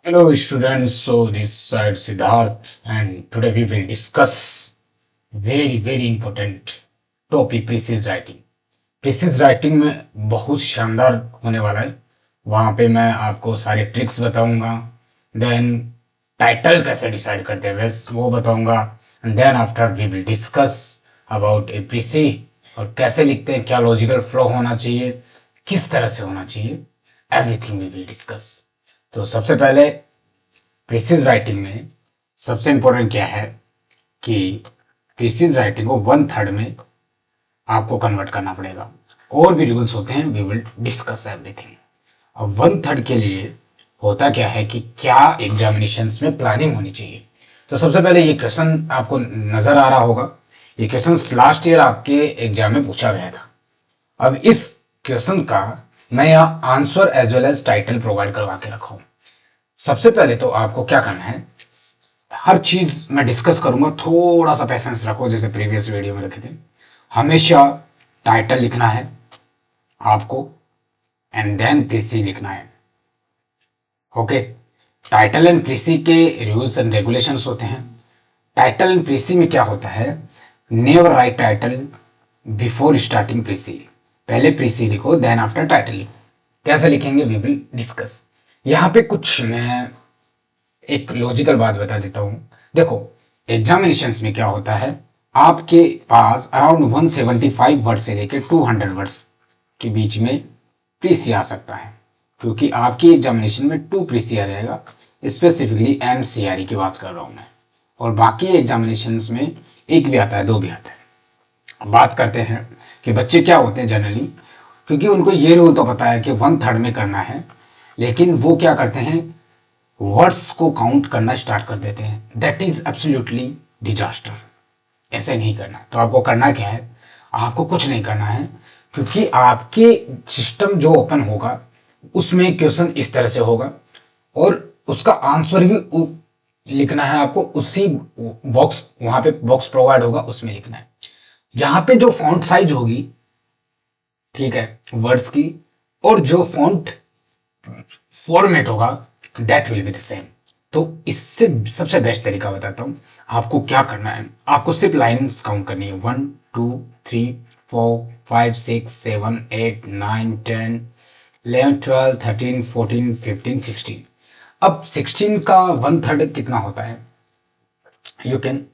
Hello students, so this side Siddharth and today we will discuss very important topic precise writing. Precis writing में बहुत शानदार होने वाला है। वहां पे मैं आपको सारे ट्रिक्स बताऊंगा। देन टाइटल कैसे डिसाइड करते हैं बस वो बताऊंगा। And then after we will discuss about a precis और कैसे लिखते हैं, क्या लॉजिकल फ्लो होना चाहिए, किस तरह से होना चाहिए, एवरीथिंग वी विल डिस्कस। तो सबसे पहले प्रीसीज राइटिंग में सबसे इंपॉर्टेंट क्या है कि प्रीसीज राइटिंग को 1/3 में आपको कन्वर्ट करना पड़ेगा। और भी रूल्स होते हैं, वी विल डिस्कस एवरीथिंग। अब 1/3 के लिए होता क्या है कि क्या एग्जामिनेशंस में प्लानिंग होनी चाहिए। तो सबसे पहले ये क्वेश्चन आपको नजर आ रहा होगा। ये क्वेश्चन लास्ट ईयर आपके एग्जाम में पूछा गया था। अब इस क्वेश्चन का मैं यहाँ answer as well as title provide करवा के रखा हूं। सबसे पहले तो आपको क्या करना है, हर चीज मैं डिस्कस करूंगा, थोड़ा सा पेशेंस रखो जैसे प्रीवियस वीडियो में रखे थे। हमेशा टाइटल लिखना है आपको एंड देन प्रीसी लिखना है। ओके, टाइटल एंड प्रीसी के रूल्स एंड रेगुलेशंस होते हैं। टाइटल एंड प्रीसी में क्या होता है, never write title before starting precis. पहले प्रीसी लिखो देन आफ्टर टाइटल लिखो। कैसे लिखेंगे वी विल डिस्कस। यहाँ पे कुछ मैं एक लॉजिकल बात बता देता हूं। देखो, एग्जामिनेशंस में क्या होता है, आपके पास अराउंड 175 वर्ड से लेकर 200 वर्ड्स के बीच में प्रीसी आ सकता है, क्योंकि आपकी एग्जामिनेशन में 2 प्रीसी आ जाएगा। स्पेसिफिकली एमसीआरई की बात कर रहा हूं मैं, और बाकी एग्जामिनेशंस में एक भी आता है, 2 भी आता है। अब बात करते हैं कि बच्चे क्या होते हैं जनरली, क्योंकि उनको ये रूल तो पता है कि 1/3 में करना है, लेकिन वो क्या करते हैं, वर्ड्स को काउंट करना स्टार्ट कर देते हैं। That is absolutely disaster. ऐसे नहीं करना। तो आपको करना क्या है, आपको कुछ नहीं करना है, क्योंकि आपके सिस्टम जो ओपन होगा उसमें क्वेश्चन इस तरह से होगा और उसका आंसर भी लिखना है आपको उसी बॉक्स, वहां पे बॉक्स प्रोवाइड होगा उसमें लिखना है। यहाँ पे जो फॉन्ट साइज होगी, ठीक है, वर्ड्स की, और जो फॉन्ट फॉर्मेट होगा that will be the same. तो इससे सबसे बेस्ट तरीका बताता हूं आपको क्या करना है। आपको सिर्फ लाइंस काउंट करनी है, 1 2 3 4 5 6 7 8 9 10 11 12 13 14 15 16। अब 16 का 1/3 कितना होता है, यू कैन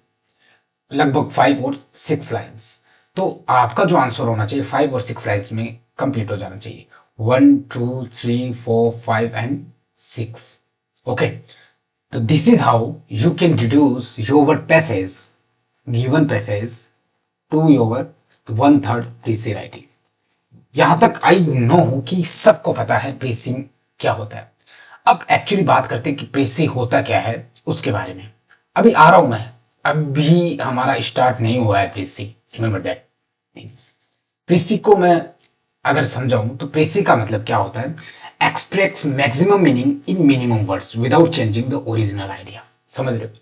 लगभग 5 और 6 लाइंस। तो आपका जो आंसर होना चाहिए 5 और 6 लाइंस में कंप्लीट हो जाना चाहिए। 1 2 3 4 5 and 6। Okay, so this is how you can reduce your passage, given passage, to your 1/3 precis writing. यहां तक आई नो कि सबको पता है प्रीसी क्या होता है। अब एक्चुअली बात करते हैं कि प्रीसी होता क्या है उसके बारे में। अभी आ रहा हूं मैं, अभी हमारा स्टार्ट नहीं हुआ है प्रीसी, रिमेंबर दैट। प्रीसी को मैं अगर समझाऊं तो प्रीसी का मतलब क्या होता है, express maximum meaning in minimum words without changing the original idea. समझ रहे हो,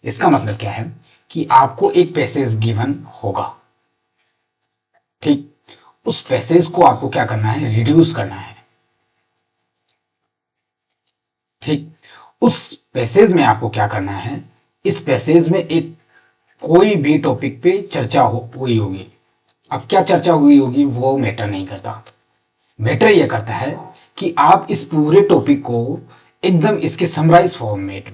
इसका मतलब क्या है कि आपको एक पैसेज गिवन होगा, ठीक, उस पैसेज को आपको क्या करना है, रिड्यूस करना है। ठीक, उस पैसेज में आपको क्या करना है, इस पैसेज में एक कोई भी टॉपिक पे चर्चा हुई होगी। अब क्या चर्चा हुई होगी वो मैटर नहीं करता, मैटर यह करता है कि आप इस पूरे टॉपिक को एकदम इसके समराइज फॉर्मेट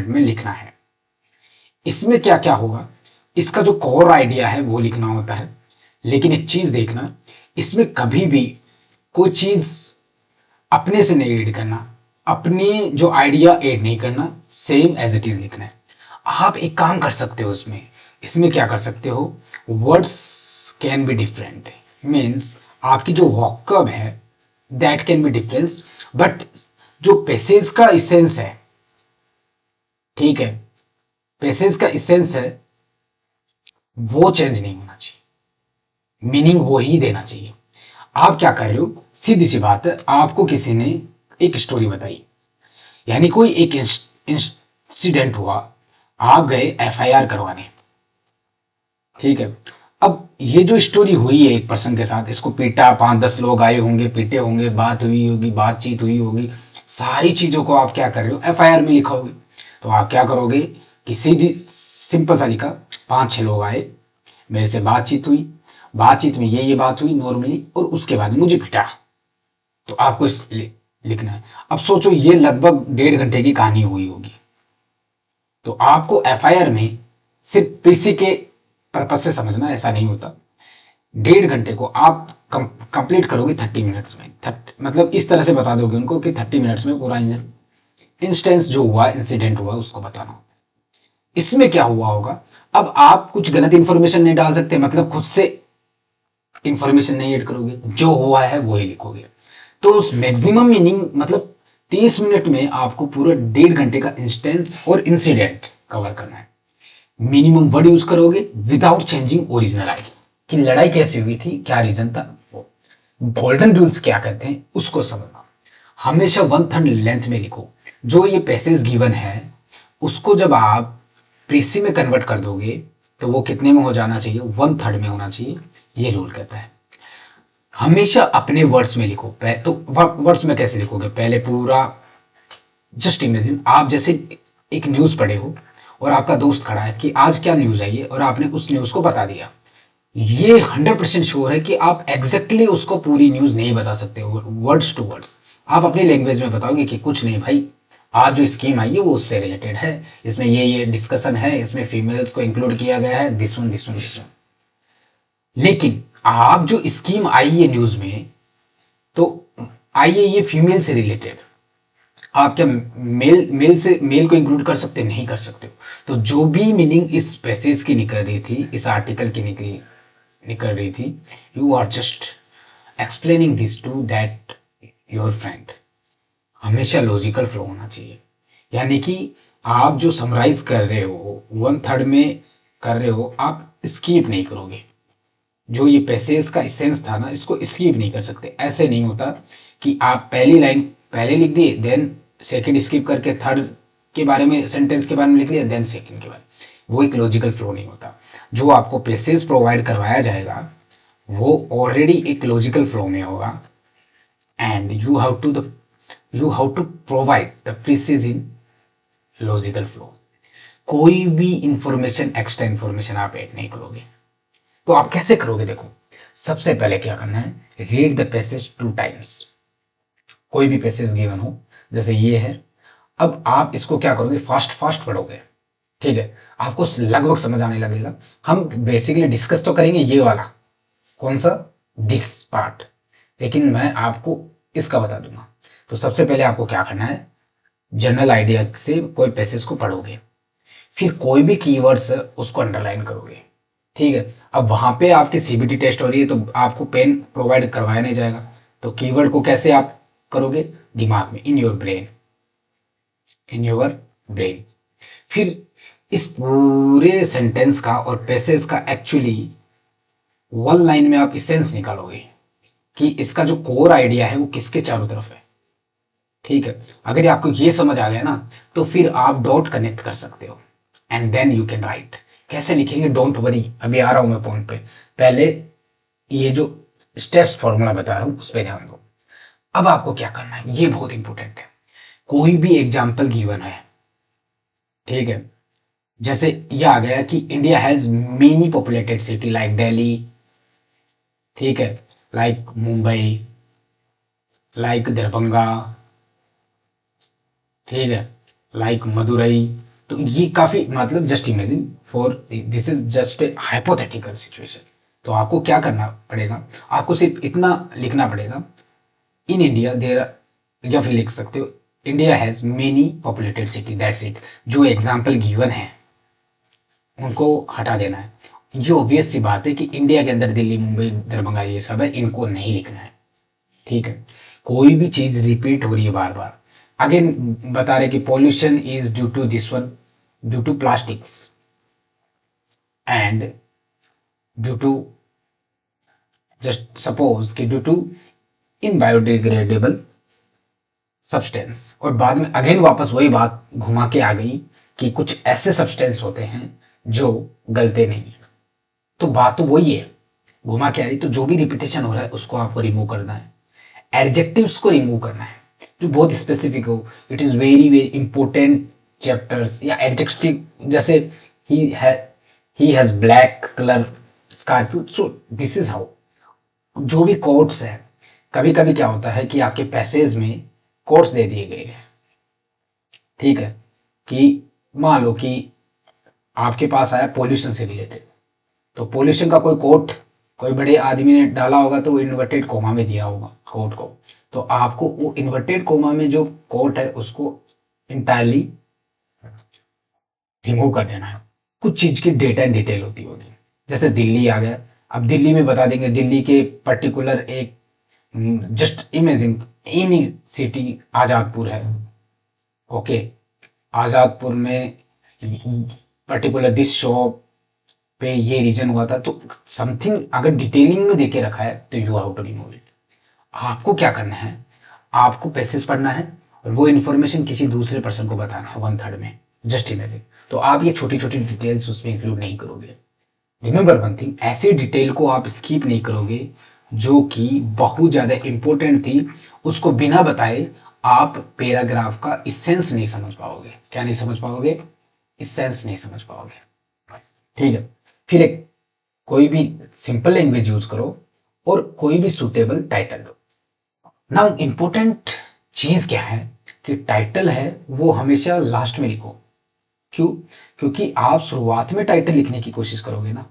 में लिखना है। इसमें क्या क्या होगा, इसका जो कोर आइडिया है वो लिखना होता है। लेकिन एक चीज देखना, इसमें कभी भी कोई चीज अपने से नहीं ऐड करना, अपनी जो आइडिया ऐड नहीं करना, सेम एज इट इज लिखना है। आप एक काम कर सकते हो, उसमें इसमें क्या कर सकते हो, words can be different, means आपकी जो वॉकअब है that can be difference, but जो पैसेज का इसेंस है, ठीक है, पैसेज का इसेंस है वो चेंज नहीं होना चाहिए, मीनिंग वो ही देना चाहिए। आप क्या कर रहे हो, सीधी सी बात है, आपको किसी ने एक स्टोरी बताई, यानी कोई एक इंसिडेंट हुआ, आप गए एफआईआर करवाने, ठीक है। अब ये जो स्टोरी हुई है एक पर्सन के साथ, इसको पीटा, 5-10 लोग आए होंगे, पीटे होंगे, बात हुई होगी, बातचीत हुई होगी, सारी चीजों को आप क्या कर रहे हो एफआईआर में लिखोगे। तो आप क्या करोगे कि सीधी सिंपल सा लिखा, 5-6 लोग आए, मेरे से बातचीत हुई, बातचीत में ये बात हुई नॉर्मली, और उसके बाद मुझे पिटा। तो आपको लिखना है। अब सोचो ये लगभग 1.5 घंटे की कहानी हुई होगी। तो आपको एफआईआर में सिर्फ पीसी के पर्पज से समझना, ऐसा नहीं होता। 1.5 घंटे को आप कंप्लीट करोगे 30 मिनट्स में। मतलब इस तरह से बता दोगे उनको कि 30 मिनट्स में पूरा इंस्टेंस जो हुआ, इंसिडेंट हुआ, उसको बताना। इसमें क्या हुआ होगा, अब आप कुछ गलत इंफॉर्मेशन नहीं डाल सकते, मतलब खुद से इंफॉर्मेशन नहीं ऐड करोगे, जो हुआ है वो ही लिखोगे। तो मैक्सिमम मीनिंग मतलब 30 मिनट में आपको पूरा 1.5 घंटे का इंस्टेंस और इंसिडेंट कवर करना है। मिनिमम वर्ड यूज करोगे विदाउट चेंजिंग ओरिजिनल आइडिया, कि लड़ाई कैसे हुई थी, क्या रीजन था, गोल्डन रूल्स क्या कहते हैं उसको समझना। हमेशा 1/3 लेंथ में लिखो। जो ये पैसेज गिवन है उसको जब आप प्रीसी में कन्वर्ट कर दोगे तो वो कितने में हो जाना चाहिए, 1/3 में होना चाहिए, ये रूल कहता है। हमेशा अपने वर्ड्स में लिखो। तो वर्ड्स में कैसे लिखोगे, पहले पूरा जस्ट इमेजिन आप जैसे एक न्यूज पढ़े हो और आपका दोस्त खड़ा है कि आज क्या न्यूज आई है, और आपने उस न्यूज को बता दिया। ये 100% श्योर है कि आप एग्जैक्टली उसको पूरी न्यूज नहीं बता सकते हो वर्ड्स टू वर्ड्स। आप अपनी लैंग्वेज में बताओगे कि कुछ नहीं भाई, आज जो स्कीम आई है वो उससे रिलेटेड है, इसमें ये डिस्कशन है, इसमें फीमेल्स को इंक्लूड किया गया है, this one this one this one. लेकिन आप जो स्कीम आई है न्यूज में, तो आई है ये फीमेल से रिलेटेड, आप क्या मेल को इंक्लूड कर सकते हो, नहीं कर सकते हो। तो जो भी मीनिंग इस पैसेज की निकल रही थी, इस आर्टिकल की निकल रही थी, you are just explaining this to that your friend. हमेशा लॉजिकल फ्लो होना चाहिए, यानी कि आप जो समराइज कर रहे हो 1/3 में कर रहे हो, आप स्कीप नहीं करोगे। जो ये पैसेज का इसेंस था ना, इसको स्कीप नहीं कर सकते। ऐसे नहीं होता कि आप पहली लाइन पहले लिख दिए, देन सेकंड स्किप करके थर्ड के बारे में, सेंटेंस के बारे में लिख दिया, देन सेकंड के बारे में। वो एक लॉजिकल फ्लो नहीं होता। जो आपको पैसेज प्रोवाइड करवाया जाएगा वो ऑलरेडी एक लॉजिकल फ्लो में होगा, and you have to provide the precis in logical flow. कोई भी इंफॉर्मेशन, एक्स्ट्रा इंफॉर्मेशन आप ऐड नहीं करोगे। तो आप कैसे करोगे, देखो सबसे पहले क्या करना है, रीड द पैसेज 2 टाइम्स। कोई भी पैसेज गिवन हो, जैसे ये है, अब आप इसको क्या करोगे, फास्ट फास्ट पढ़ोगे, ठीक है, आपको लगभग समझ आने लगेगा। हम बेसिकली डिस्कस तो करेंगे ये वाला, कौन सा, दिस पार्ट, लेकिन मैं आपको इसका बता दूंगा। तो सबसे पहले आपको क्या करना है, जनरल आइडिया से कोई पैसेज को पढ़ोगे, फिर कोई भी कीवर्ड्स है उसको अंडरलाइन करोगे, ठीक है। अब वहां पे आपकी सीबीटी टेस्ट हो रही है तो आपको पेन प्रोवाइड करवाया नहीं जाएगा, तो कीवर्ड को कैसे आप करोगे, दिमाग में, इन योर ब्रेन। फिर इस पूरे सेंटेंस का और पैसेज का एक्चुअली 1 लाइन में आप इसेंस निकालोगे कि इसका जो कोर आइडिया है वो किसके चारों तरफ है, ठीक है। अगर आपको ये समझ आ गया ना, तो फिर आप डॉट कनेक्ट कर सकते हो, and then you can write. कैसे लिखेंगे, डोंट वरी, अभी आ रहा हूं मैं पॉइंट पे। पहले ये जो स्टेप्स फॉर्मूला बता रहा हूं उस पर ध्यान दो। अब आपको क्या करना है, ये बहुत इंपॉर्टेंट है। कोई भी एग्जाम्पल गिवन है, ठीक है, जैसे ये आ गया कि India has many populated city like Delhi, ठीक है, लाइक मुंबई, लाइक दरभंगा, ठीक है, लाइक मदुरई। तो ये काफी, मतलब just imagine, for this is just a hypothetical situation. तो आपको क्या करना पड़ेगा, आपको सिर्फ इतना लिखना पड़ेगा, इन इंडिया देर, या फिर लिख सकते हो India has many populated city, that's it. जो एग्जाम्पल गिवन है उनको हटा देना है। ये ऑब्वियस सी बात है कि इंडिया के अंदर दिल्ली, मुंबई, दरभंगा ये सब है, इनको नहीं लिखना है, ठीक है। कोई भी चीज रिपीट हो रही है बार बार, अगेन बता रहे कि pollution is due to this one, due to plastics, and due to, just suppose कि ड्यू टू इनबायोडिग्रेडेबल सब्सटेंस, और बाद में अगेन वापस वही बात घुमा के आ गई कि कुछ ऐसे सब्सटेंस होते हैं जो गलते नहीं है। तो बात तो वही है, घुमा के आ रही। तो जो भी रिपीटेशन हो रहा है उसको आपको रिमूव करना है, एडजेक्टिव्स को रिमूव करना है। जो बहुत स्पेसिफिक हो, it is very very important chapters, या एडजेक्टिव जैसे ही है, he has black colour Scorpio, so this is how. जो भी कोट्स है, कभी कभी क्या होता है कि आपके पैसेज में कोट्स दे दिए गए हैं, ठीक है, कि मान लो कि आपके पास आया पोल्यूशन से रिलेटेड, तो पोल्यूशन का कोई कोट कोई बड़े आदमी ने डाला होगा, तो वो इन्वर्टेड कोमा में दिया होगा कोट को, तो आपको वो इन्वर्टेड कोमा में जो कोट है उसको इंटायरली रिमूव कर देना है। कुछ चीज की डेटा इन डिटेल होती होगी, जैसे दिल्ली आ गया, अब दिल्ली में बता देंगे दिल्ली के पर्टिकुलर एक, just imagine any city, Azadpur है, ओके, आजादपुर में पर्टिकुलर दिस शॉप पे ये रीजन हुआ था, तो समथिंग अगर डिटेलिंग में देके रखा है तो you have to remove it. आपको क्या करना है, आपको पैसेज पढ़ना है और वो इन्फॉर्मेशन किसी दूसरे पर्सन को बताना है 1/3 में, जस्ट इमेजिन। तो आप ये छोटी छोटी डिटेल्स उसमें इंक्लूड नहीं करोगे। रिमेंबर वन थिंग, ऐसी डिटेल को आप स्किप नहीं करोगे जो कि बहुत ज्यादा इंपॉर्टेंट थी, उसको बिना बताए आप पैराग्राफ का इसेंस नहीं समझ पाओगे। क्या नहीं समझ पाओगे? इसेंस नहीं समझ पाओगे, ठीक है। फिर एक कोई भी सिंपल लैंग्वेज यूज करो और कोई भी सुटेबल टाइटल दो। नाउ इंपॉर्टेंट चीज क्या है कि टाइटल है वो हमेशा लास्ट में लिखो। क्यों? क्योंकि आप शुरुआत में टाइटल लिखने की कोशिश करोगे ना,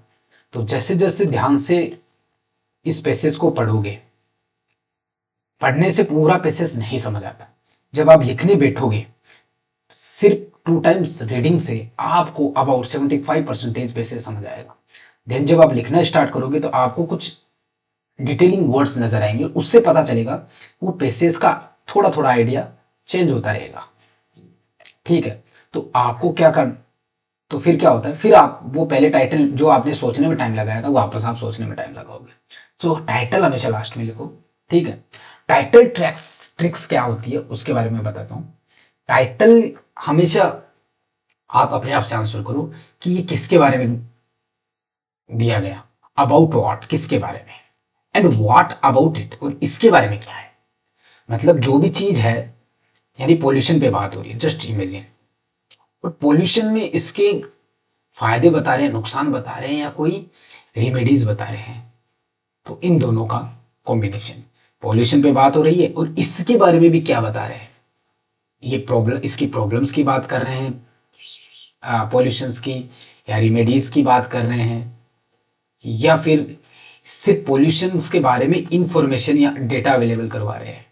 तो जैसे जैसे ध्यान से इस पैसेज को पढ़ोगे, पढ़ने से पूरा पैसेज नहीं समझ आता। जब आप लिखने बैठोगे, सिर्फ 2 टाइम्स रीडिंग से आपको अबाउट 75% पैसेज समझ आएगा। देन जब आप लिखना स्टार्ट करोगे तो आपको कुछ डिटेलिंग वर्ड्स नजर आएंगे, उससे पता चलेगा वो पैसेज का थोड़ा थोड़ा आइडिया चेंज होता रहेगा, ठीक है। तो आपको क्या कर, तो फिर क्या होता है, फिर आप वो पहले टाइटल जो आपने सोचने में टाइम लगाया था वापस आप सोचने में टाइम लगाओगे। सो टाइटल हमेशा लास्ट में लिखो, ठीक है। टाइटल ट्रिक्स क्या होती है उसके बारे में बताता हूँ। टाइटल हमेशा आप अपने आप से आंसर करो कि ये किसके बारे में दिया गया, अबाउट व्हाट, किसके बारे में, एंड व्हाट अबाउट इट, और इसके बारे में क्या है। मतलब जो भी चीज है, यानी पोल्यूशन पे बात हो रही है, जस्ट इमेजिन, और पोल्यूशन में इसके फायदे बता रहे हैं, नुकसान बता रहे हैं, या कोई रेमेडीज बता रहे हैं, तो इन दोनों का कॉम्बिनेशन। पोल्यूशन पे बात हो रही है और इसके बारे में भी क्या बता रहे हैं, ये प्रॉब्लम, इसकी प्रॉब्लम्स की बात कर रहे हैं पॉल्यूशंस की, या रेमेडीज की बात कर रहे हैं, या फिर सिर्फ पॉल्यूशंस के बारे में इंफॉर्मेशन या डेटा अवेलेबल करवा रहे हैं।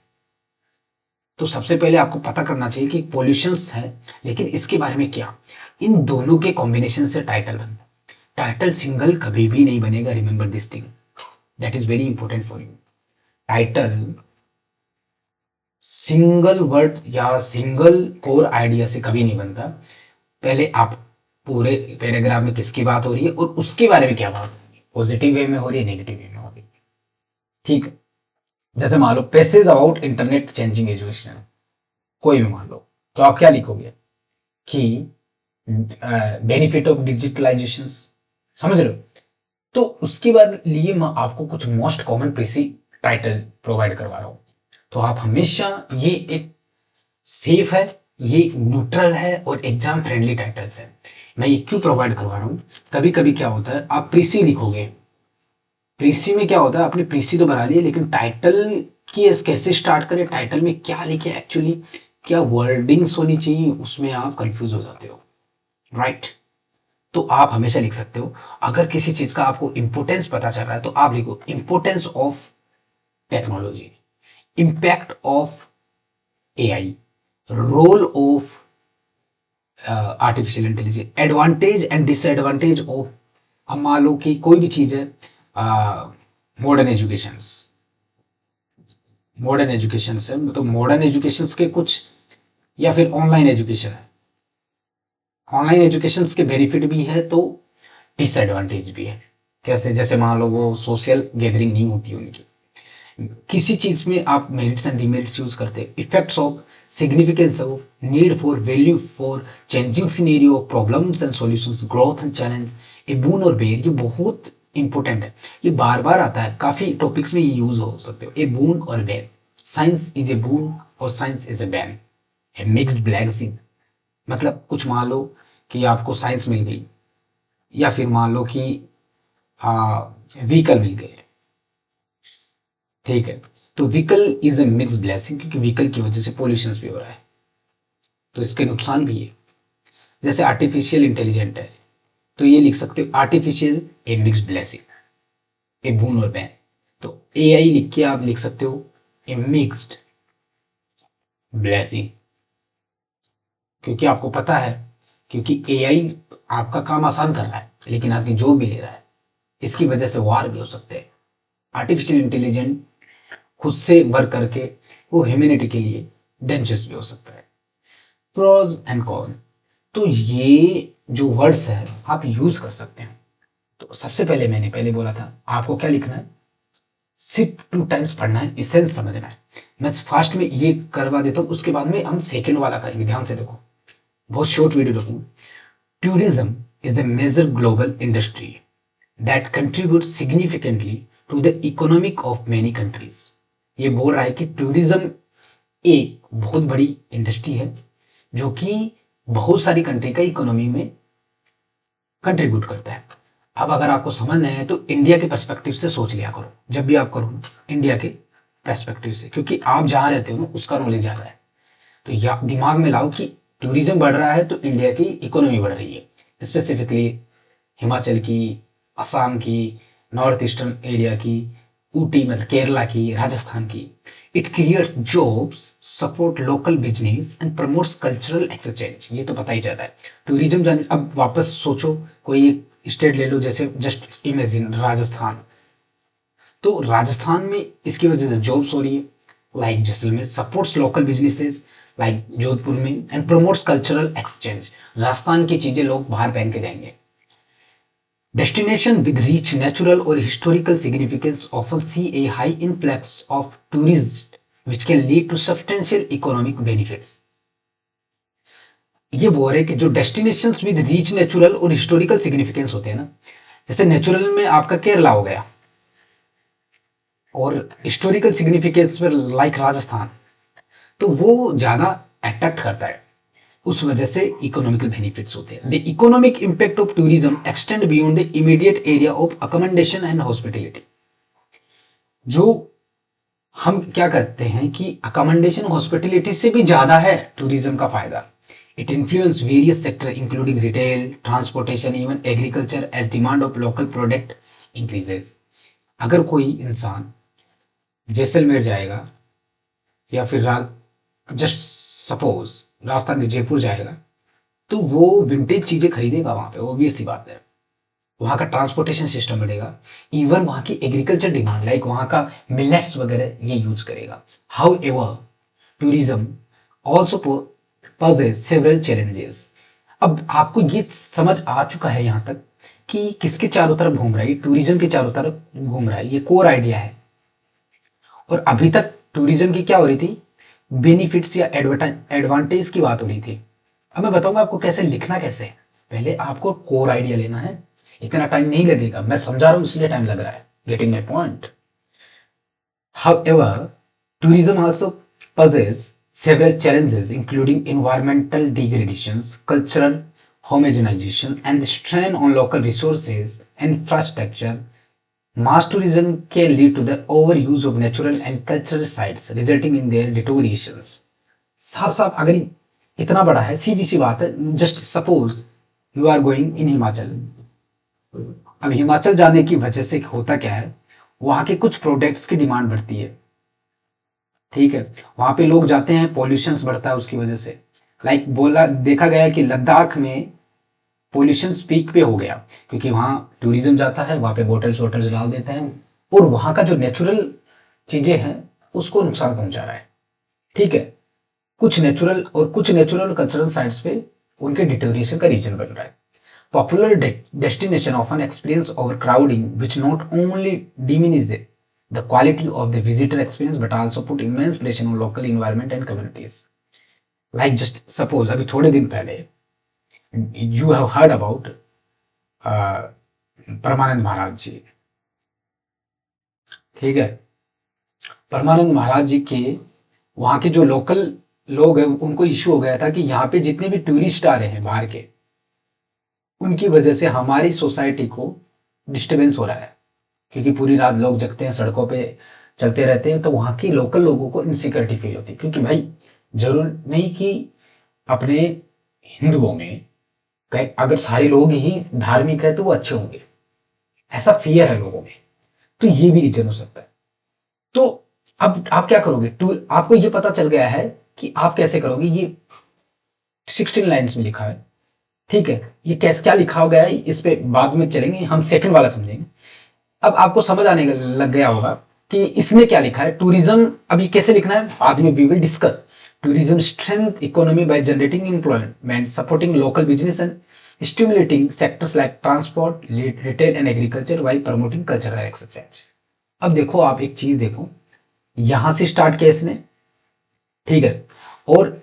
तो सबसे पहले आपको पता करना चाहिए कि पॉल्यूशंस है, लेकिन इसके बारे में क्या। इन दोनों के कॉम्बिनेशन से टाइटल बनता है। टाइटल सिंगल कभी भी नहीं बनेगा, remember this thing, that is very important for you. Title single word या सिंगल कोर आइडिया से कभी नहीं बनता। पहले आप पूरे पैराग्राफ में किसकी बात हो रही है और उसके बारे में क्या बात हो रही है, पॉजिटिव वे में हो रही है, नेगेटिव वे में हो रही है, ठीक है। जैसे मान लो passage about internet changing education, कोई भी मान लो, तो आप क्या लिखोगे कि बेनिफिट ऑफ डिजिटलाइजेशन, समझ रहे हो। तो उसके बाद लिए मैं आपको कुछ मोस्ट कॉमन प्रीसी टाइटल प्रोवाइड करवा रहा हूं। तो आप हमेशा, ये एक सेफ है, ये न्यूट्रल है और एग्जाम फ्रेंडली टाइटल्स है। मैं ये क्यों प्रोवाइड करवा रहा हूँ, कभी कभी क्या होता है आप प्रीसी लिखोगे, प्रीसी में क्या होता है आपने प्रीसी तो बना लिया, लेकिन टाइटल की कैसे स्टार्ट करें, टाइटल में क्या लिखे, एक्चुअली क्या वर्डिंग्स होनी चाहिए, उसमें आप कंफ्यूज हो जाते हो, राइट। तो आप हमेशा लिख सकते हो, अगर किसी चीज का आपको इंपोर्टेंस पता चल रहा है तो आप लिखो importance of technology, impact of AI, role of artificial intelligence, advantage and disadvantage of, हम मान लो कि कोई भी चीज है, मॉडर्न एजुकेशन, मॉडर्न एजुकेशन है, तो मॉडर्न एजुकेशन के कुछ, या फिर ऑनलाइन एजुकेशन है, ऑनलाइन एजुकेशन के बेनिफिट भी है तो डिसएडवांटेज भी है। कैसे? जैसे मान लो वो सोशल गैदरिंग नहीं होती उनकी, किसी चीज में आप मेरिट्स एंड डिमेरिट्स यूज करते हैं, effects of, significance of, need for, value for, changing scenario, problems and solutions, growth and challenge, a boon और बेर, ये बहुत इंपॉर्टेंट है, ये बार बार आता है, काफी टॉपिक्स में ये यूज हो सकते हो। ए बून और बेर, साइंस इज ए बून और science is a ban, A mixed blessing. मतलब कुछ मान लो कि आपको साइंस मिल गई, या फिर मान लो कि व्हीकल मिल गए, ठीक है। तो vehicle is a mix blessing, क्योंकि व्हीकल की वजह से पोल्यूशन भी हो रहा है, तो इसके नुकसान भी है। जैसे आर्टिफिशियल इंटेलिजेंट है, तो ये लिख सकते हो आर्टिफिशियल ए मिक्स ब्लेसिंग, ए बून और बैन। तो ए आई लिख के आप लिख सकते हो ए मिक्स्ड ब्लेसिंग, क्योंकि आपको पता है, क्योंकि ए आई आपका काम आसान कर रहा है लेकिन आपकी जॉब भी ले रहा है, इसकी वजह से वार भी हो सकते हैं। आर्टिफिशियल इंटेलिजेंट खुद से वर्क करके वो ह्यूमैनिटी के लिए डेंजरस भी हो सकता है। प्रोज एंड कॉन, तो ये जो वर्ड्स है आप यूज कर सकते हैं। तो सबसे पहले मैंने पहले बोला था आपको क्या लिखना है, सिर्फ 2 टाइम्स पढ़ना है, इसेंस समझना है। मैं फास्ट में ये करवा देता हूँ, उसके बाद में हम सेकंड वाला करेंगे, ध्यान से देखो, बहुत शॉर्ट वीडियो रखूंगा। Tourism is a major global industry that contribute significantly to the economic of many countries. ये बोल रहा है कि टूरिज्म एक बहुत बड़ी इंडस्ट्री है जो कि बहुत सारी कंट्री का इकोनॉमी में कंट्रीब्यूट करता है। अब अगर आपको समझना है तो इंडिया के पर्सपेक्टिव से सोच लिया करो, जब भी आप करो इंडिया के पर्सपेक्टिव से, क्योंकि आप जहां रहते हो ना उसका नॉलेज ज्यादा है। तो या दिमाग में लाओ कि टूरिज्म बढ़ रहा है तो इंडिया की इकोनॉमी बढ़ रही है, स्पेसिफिकली हिमाचल की, असम की, नॉर्थ ईस्टर्न एरिया की, ऊटी मतलब केरला की, राजस्थान की। It creates jobs, support local business and promotes cultural exchange. ये तो पता ही चल रहा है। टूरिज्म जाने, अब वापस सोचो, कोई एक स्टेट ले लो, जैसे जस्ट इमेजिन राजस्थान। तो राजस्थान में इसकी वजह से जॉब्स हो रही है, like Jaisalmer, supports local businesses like Jodhpur में, and promotes cultural exchange. Rajasthan की चीजें लोग बाहर पहन के जाएंगे। Destination with rich natural or historical significance often see a high influx of tourists, which can lead to substantial economic benefits. ये बोल रहे हैं कि जो डेस्टिनेशंस विद रिच नेचुरल और हिस्टोरिकल सिग्निफिकेंस होते हैं ना, जैसे नेचुरल में आपका केरला हो गया, और हिस्टोरिकल सिग्निफिकेंस में लाइक राजस्थान, तो वो ज्यादा अट्रैक्ट करता है, उस वजह से इकोनॉमिकल बेनिफिट्स होते हैं। The economic impact of tourism extend beyond the immediate area of accommodation and hospitality. जो हम क्या करते हैं कि अकोमोडेशन हॉस्पिटलिटी से भी ज्यादा है टूरिज्म का फायदा। It influence various sector including retail, transportation, even agriculture as demand of local product increases. अगर कोई इंसान जैसलमेर जाएगा, या फिर जस्ट सपोज राजस्थान के जयपुर जाएगा, तो वो विंटेज चीजें खरीदेगा वहां पे, ऑब्वियसली बात है। वहां का ट्रांसपोर्टेशन सिस्टम बढ़ेगा, इवन वहां की एग्रीकल्चर डिमांड लाइक वहां का मिलेट्स वगैरह ये यूज करेगा। How ever tourism also possess several challenges. अब आपको ये समझ आ चुका है यहां तक कि किसके चारों तरफ घूम रहा है, टूरिज्म के चारों तरफ घूम रहा है, ये कोर आइडिया है। और अभी तक टूरिज्म की क्या हो रही थी, बेनिफिट्स या एडवांटेज की बात हो रही थी। अब मैं बताऊंगा आपको कैसे लिखना, कैसे पहले आपको कोर आइडिया लेना है। इतना टाइम नहीं लगेगा, मैं समझा रहा हूं इसलिए टाइम लग रहा है, getting my point. However, tourism also poses several challenges, including environmental degradations, cultural homogenization, and the strain on local resources and infrastructure. Mass tourism can lead to the overuse of natural and cultural sites, resulting in their deteriorations. साफ साफ अगर इतना बड़ा है, सीधी सी बात है, just suppose you are going in Himachal. अब हिमाचल जाने की वजह से होता क्या है, वहां के कुछ प्रोडक्ट्स की डिमांड बढ़ती है, ठीक है। वहां पे लोग जाते हैं, पॉल्यूशन बढ़ता है उसकी वजह से। लाइक बोला, देखा गया कि लद्दाख में पॉल्यूशन पीक पे हो गया, क्योंकि वहां टूरिज्म जाता है, वहां पे बोटल्स वोटल्स डाल देते हैं, और वहां का जो नेचुरल चीजें हैं उसको नुकसान पहुंचा रहा है, ठीक है। कुछ नेचुरल कल्चरल साइट्स पे उनके डिटोरिएशन का रीजन बन रहा है। Popular destination often experience overcrowding, which not only diminishes the quality of the visitor experience but also put immense pressure on local environment and communities. Like just suppose अभी थोड़े दिन पहले you have heard about परमानंद महाराज जी, ठीक है। परमानंद महाराज जी के वहाँ के जो लोकल लोग हैं उनको इश्यू हो गया था कि यहाँ पे जितने भी टूरिस्ट आ रहे हैं बाहर के, उनकी वजह से हमारी सोसाइटी को डिस्टरबेंस हो रहा है, क्योंकि पूरी रात लोग जगते हैं, सड़कों पे चलते रहते हैं, तो वहाँ के लोकल लोगों को इनसिक्योरिटी फील होती है। क्योंकि भाई जरूर नहीं कि अपने हिंदुओं में अगर सारे लोग ही धार्मिक है तो वो अच्छे होंगे, ऐसा फियर है लोगों में, तो ये भी रीजन हो सकता है। तो अब आप क्या करोगे, आपको ये पता चल गया है कि आप कैसे करोगे, ये 16 लाइन्स में लिखा है, ठीक है। ये कैसे क्या लिखा हो गया है इस पे बाद में चलेंगे, हम सेकंड वाला समझेंगे। अब आपको समझ आने लग गया होगा कि इसमें क्या लिखा है। टूरिज्म अभी कैसे लिखना है बाद में we will discuss. Tourism strength economy by generating employment, supporting local business and stimulating sectors like transport, retail and agriculture while promoting cultural exchange. अब देखो, आप एक चीज देखो, यहां से स्टार्ट किया इसने, ठीक है, और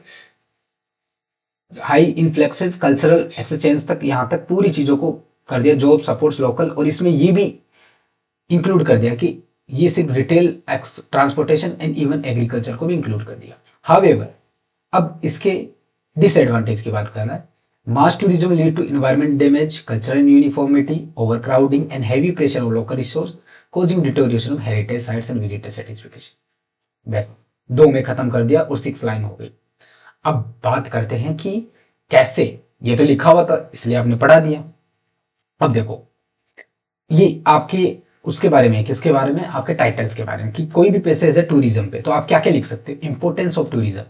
हाई इन्फ्लेक्सेस कल्चरल एक्सचेंज तक, यहां तक पूरी चीजों को कर दिया, जॉब सपोर्ट्स लोकल, और इसमें ये भी इंक्लूड कर दिया कि ये सिर्फ retail, transportation and even agriculture को भी इंक्लूड कर दिया। हाउएवर अब इसके डिसएडवांटेज की बात करना है। Mass tourism lead to environment damage, cultural uniformity, overcrowding and heavy pressure on local resource, causing deterioration of heritage sites and visitor satisfaction। बस दो में खत्म कर दिया और 6 लाइन हो गई। अब बात करते हैं कि कैसे, ये तो लिखा हुआ था इसलिए आपने पढ़ा दिया। अब देखो, ये आपके उसके बारे में, किसके बारे में, आपके टाइटल्स के बारे में, कि कोई भी पैसेज है टूरिज्म पे तो आप क्या क्या लिख सकते हो। इंपोर्टेंस ऑफ टूरिज्म,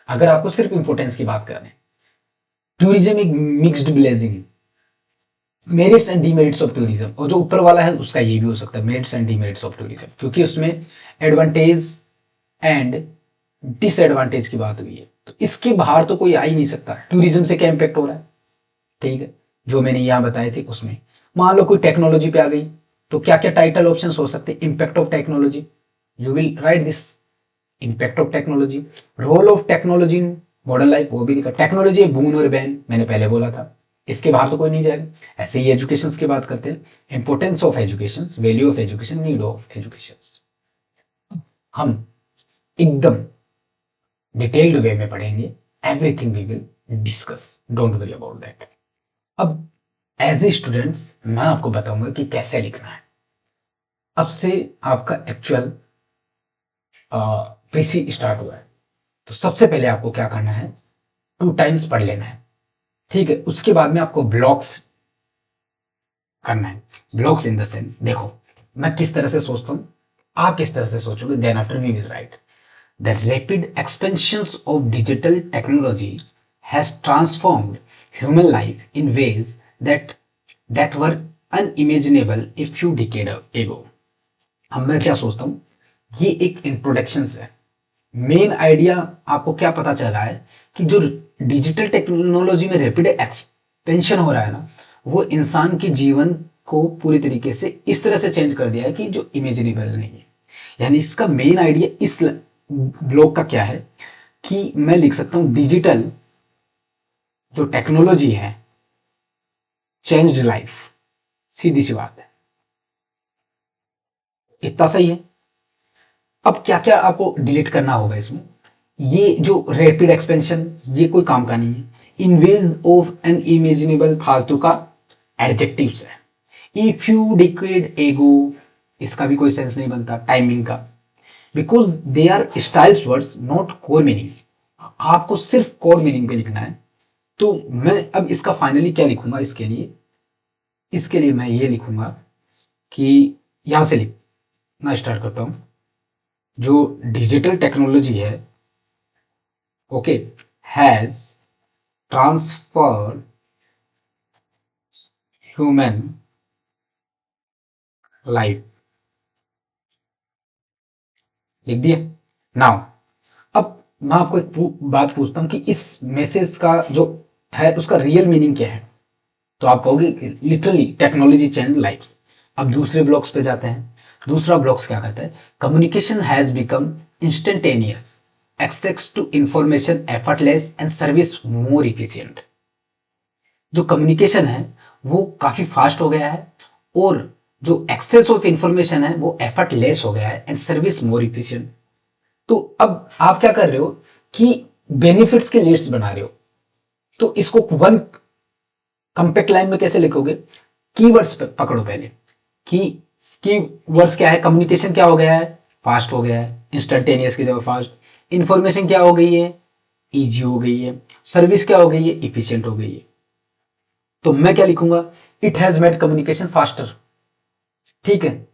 अगर आपको सिर्फ इंपोर्टेंस की बात करनी है, टूरिज्म एक mixed blazing, merits and demerits of tourism, और जो ऊपर वाला है उसका ये भी हो सकता है merits and demerits of tourism, क्योंकि उसमें एडवांटेज एंड डिसएडवांटेज की बात हुई है, तो इसके बाहर तो कोई आ ही नहीं सकता। टूरिज्म से क्या इंपैक्ट हो रहा है, ठीक है, जो मैंने यहां बताए थे उसमें। मान लो कोई टेक्नोलॉजी पे आ गई, तो क्या क्या टाइटल ऑप्शन हो सकते हैं। Impact of technology, you will write this, impact of technology. Role of technology in modern life, वो भी लिखा। टेक्नोलॉजी बून और बैन, मैंने पहले बोला था, इसके बाहर तो कोई नहीं जाएगा। ऐसे ही एजुकेशन की बात करते हैं, importance of education, value of education, need of education. हम एकदम डिटेल्ड वे में पढ़ेंगे, everything we will discuss, don't worry about that. अब एज ए स्टूडेंट्स मैं आपको बताऊंगा कि कैसे लिखना है। अब से आपका एक्चुअल पीसी स्टार्ट हुआ है, तो सबसे पहले आपको क्या करना है, 2 टाइम्स पढ़ लेना है, ठीक है। उसके बाद में आपको ब्लॉक्स करना है। ब्लॉक्स इन द सेंस, देखो मैं किस तरह से सोचता हूं, आप किस तरह से सोचोगे, then after we will write. The rapid expansions of digital technology has transformed human life in ways that were unimaginable a few decades ago। हम मैं क्या सोचता हूँ, ये एक इंट्रोडक्शन है। मेन आइडिया आपको क्या पता चल रहा है कि जो डिजिटल टेक्नोलॉजी में रैपिड एक्सपेंशन हो रहा है ना, वो इंसान के जीवन को पूरी तरीके से इस तरह से चेंज कर दिया है कि जो इमेजिनेबल नहीं है। यानी इसका मेन आइडिया इस ब्लॉग का क्या है कि मैं लिख सकता हूं डिजिटल जो टेक्नोलॉजी है चेंज्ड लाइफ, सीधी सी बात है, इतना सही है। अब क्या क्या आपको डिलीट करना होगा इसमें, ये जो रैपिड एक्सपेंशन ये कोई काम का नहीं है। इनवेज ऑफ एन इमेजिनेबल फालतू का एडजेक्टिव्स है। इफ यू डिकेड एगो, इसका भी कोई सेंस नहीं बनता टाइमिंग का, because they are styles words not core meaning. आपको सिर्फ कोर मीनिंग पे लिखना है। तो मैं अब इसका फाइनली क्या लिखूंगा, इसके लिए मैं ये लिखूंगा कि यहां से लिखना स्टार्ट करता हूं, जो डिजिटल टेक्नोलॉजी है, okay, has transferred human life, लिख दिया। नाउ अब मैं आपको एक बात पूछता हूं कि इस मैसेज का जो है उसका रियल मीनिंग क्या है, तो आप कहोगे लिटरली टेक्नोलॉजी चेंज लाइफ। अब दूसरे ब्लॉक्स पे जाते हैं। दूसरा ब्लॉक्स क्या कहता है, communication has become instantaneous, access to information effortless and service more efficient. जो कम्युनिकेशन है वो काफी फास्ट हो गया है, और जो एक्सेस ऑफ इंफॉर्मेशन है वो एफर्टलेस हो गया है, एंड सर्विस मोर इफिशियंट। तो अब आप क्या कर रहे हो कि बेनिफिट्स की लिस्ट बना रहे हो। तो इसको वन कंपैक्ट लाइन में कैसे लिखोगे? कीवर्ड्स पकड़ो पहले कि कीवर्ड्स क्या है। कम्युनिकेशन क्या हो गया है? फास्ट हो गया है, इंस्टेंटेनियस की जगह फास्ट। इंफॉर्मेशन क्या हो गई है? इजी हो गई है। सर्विस क्या हो गई है? इफिशियंट हो गई है। तो मैं क्या लिखूंगा? It has made communication faster, ठीक है,